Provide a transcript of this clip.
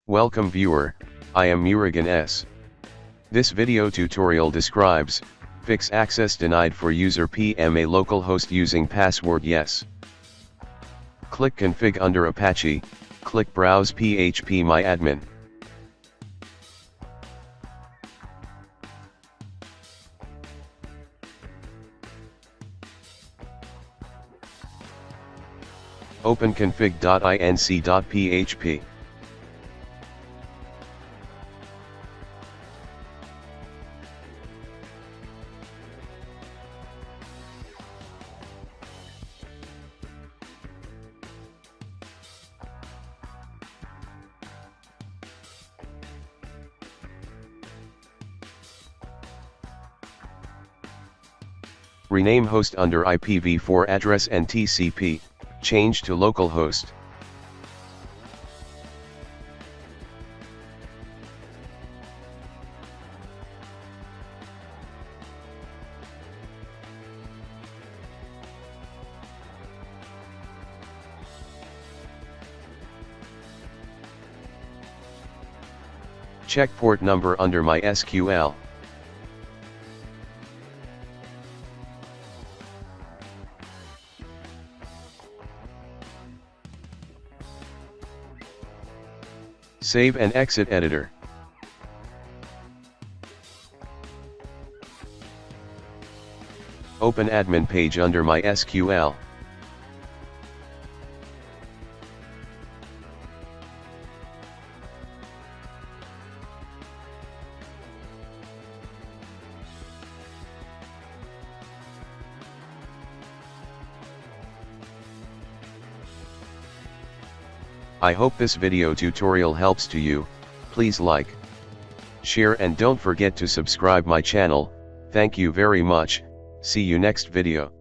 Welcome viewer, I am Murugan S. This video tutorial describes, fix access denied for user PMA localhost using password yes. Click config under Apache, click browse PhpMyAdmin. Open config.inc.php. Rename host under IPv4 address and TCP, change to localhost. Check port number under MySQL. Save and exit editor. Open admin page under MySQL. I hope this video tutorial helps to you. Please like, share and don't forget to subscribe my channel. Thank you very much. See you next video.